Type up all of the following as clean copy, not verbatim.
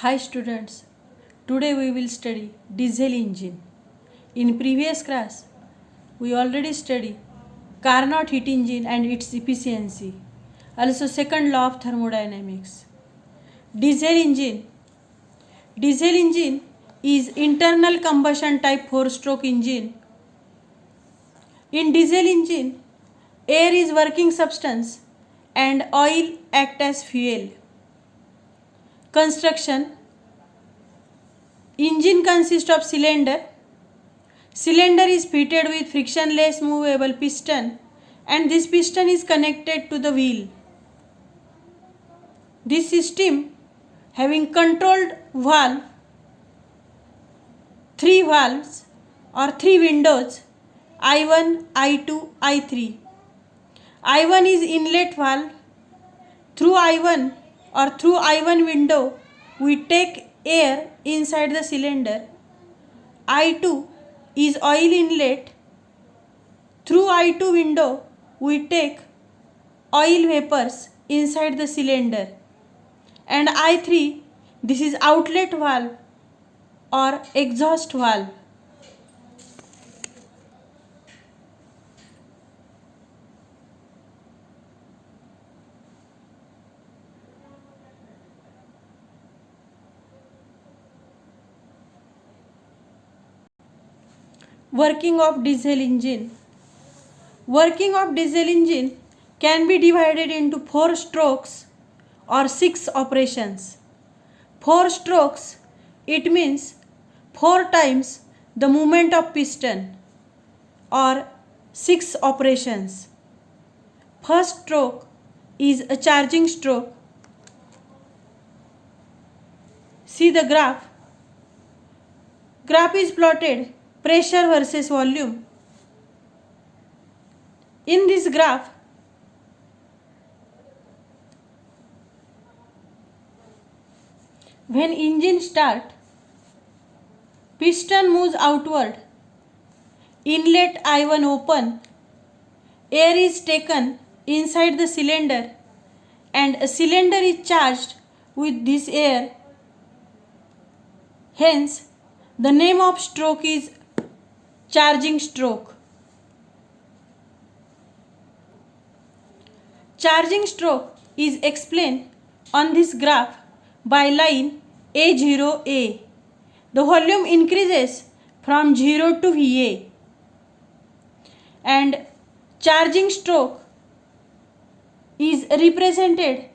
Hi students, today we will study diesel engine. In previous class, we already studied Carnot heat engine and its efficiency. Also second law of thermodynamics. Diesel engine. Diesel engine is internal combustion type 4-stroke engine. In diesel engine, air is working substance and oil act as fuel. Construction. Engine consists of cylinder. Cylinder is fitted with frictionless movable piston and this piston is connected to the wheel. This system having controlled valve, three valves or three windows, I1, I2, I3. I1 is inlet valve. Through I1 or through I1 window we take air inside the cylinder. I2 is oil inlet. Through I2 window we take oil vapors inside the cylinder. And I3, this is outlet valve or exhaust valve. Working of diesel engine. Working of diesel engine can be divided into 4 strokes or 6 operations. 4 strokes, it means 4 times the movement of piston, or 6 operations. First stroke is a charging stroke. See the graph. Graph is plotted pressure versus volume. In this graph, when engine start, piston moves outward, inlet I1 open, air is taken inside the cylinder and a cylinder is charged with this air. Hence, the name of stroke is charging stroke. Charging stroke is explained on this graph by line A0A. The volume increases from 0 to VA and charging stroke is represented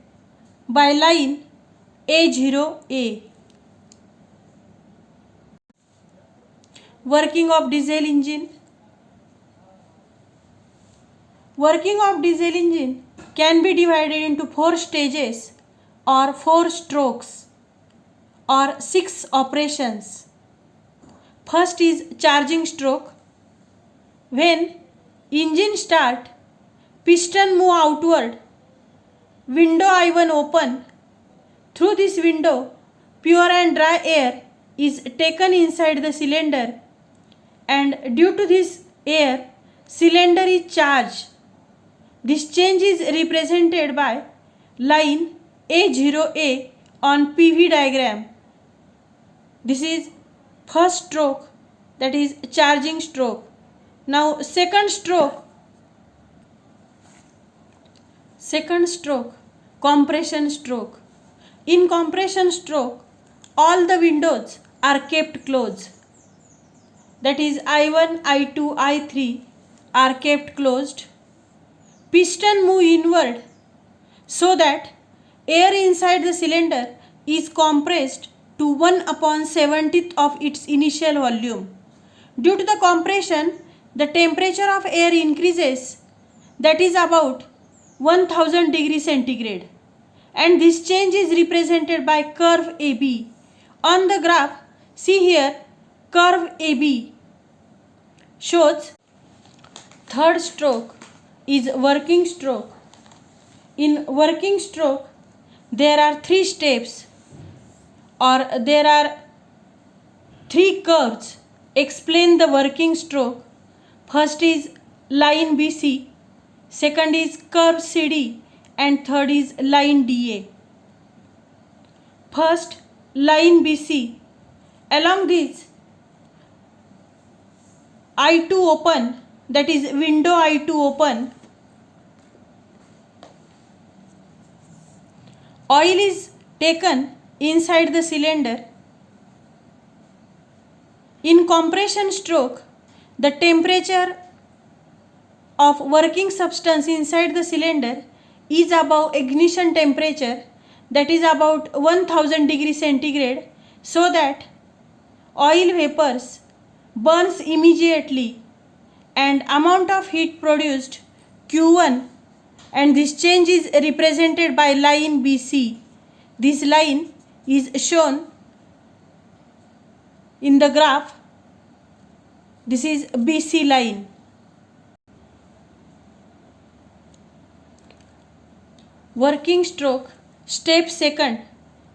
by line A0A. Working of diesel engine. Working of diesel engine can be divided into 4 stages or 4 strokes or 6 operations. First is charging stroke. When engine start, piston move outward, window I1 open. Through this window, pure and dry air is taken inside the cylinder and due to this air, cylinder is charged. This change is represented by line A0A on PV diagram. This is first stroke, that is charging stroke. Now second stroke, compression stroke. In compression stroke, all the windows are kept closed. That is I1, I2, I3 are kept closed. Piston move inward so that air inside the cylinder is compressed to 1/70th of its initial volume. Due to the compression, the temperature of air increases, that is about 1000 degrees centigrade, and this change is represented by curve AB. On the graph, see here, curve AB shows third stroke is working stroke. In working stroke, there are 3 steps or there are 3 curves. Explain the working stroke. First is line BC, second is curve CD and third is line DA. First, line BC. Along this I2 open, that is window I2 open, oil is taken inside the cylinder. In compression stroke, the temperature of working substance inside the cylinder is above ignition temperature, that is about 1000 degree centigrade, so that oil vapors burns immediately and amount of heat produced Q1, and this change is represented by line BC. This line is shown in the graph. This is BC line. Working stroke step second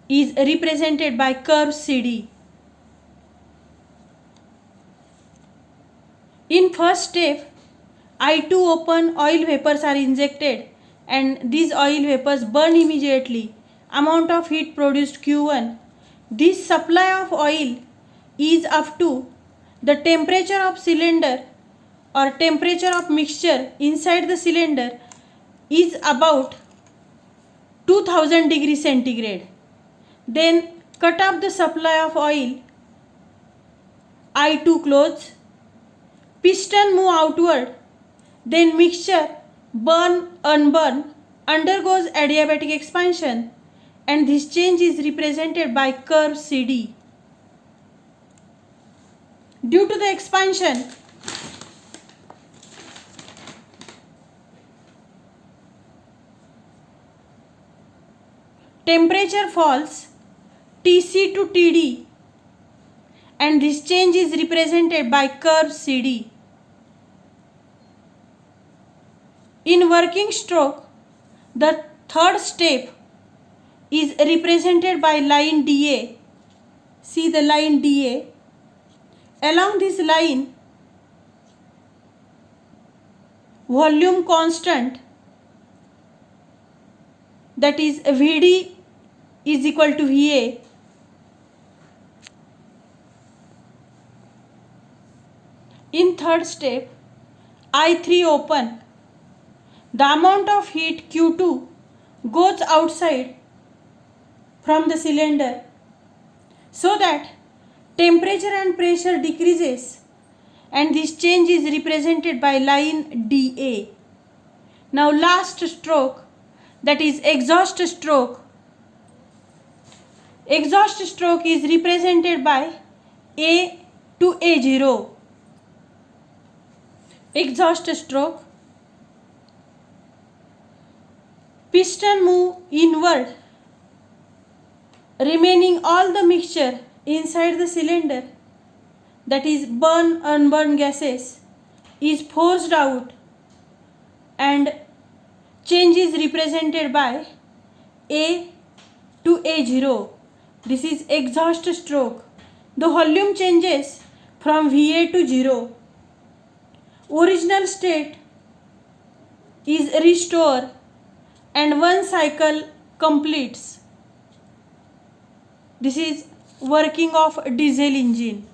is represented by curve CD. In first step, I2 open, oil vapors are injected and these oil vapors burn immediately. Amount of heat produced Q1. This supply of oil is up to the temperature of cylinder or temperature of mixture inside the cylinder is about 2000 degree centigrade. Then cut off the supply of oil. I2 close. Piston move outward. Then mixture burn unburn undergoes adiabatic expansion, and this change is represented by curve CD. Due to the expansion, temperature falls Tc to Td, and this change is represented by curve CD. In working stroke, the third step is represented by line DA. See the line DA. Along this line, volume constant, that is Vd is equal to Va. In third step, I3 open. The amount of heat Q2 goes outside from the cylinder, so that temperature and pressure decreases, and this change is represented by line DA. Now last stroke, that is exhaust stroke. Exhaust stroke is represented by A to A0. Exhaust stroke. Piston move inward, remaining all the mixture inside the cylinder, that is burn unburn gases, is forced out, and change is represented by A to A0. This is exhaust stroke. The volume changes from Va to 0. Original state is restored and one cycle completes. This is working of diesel engine.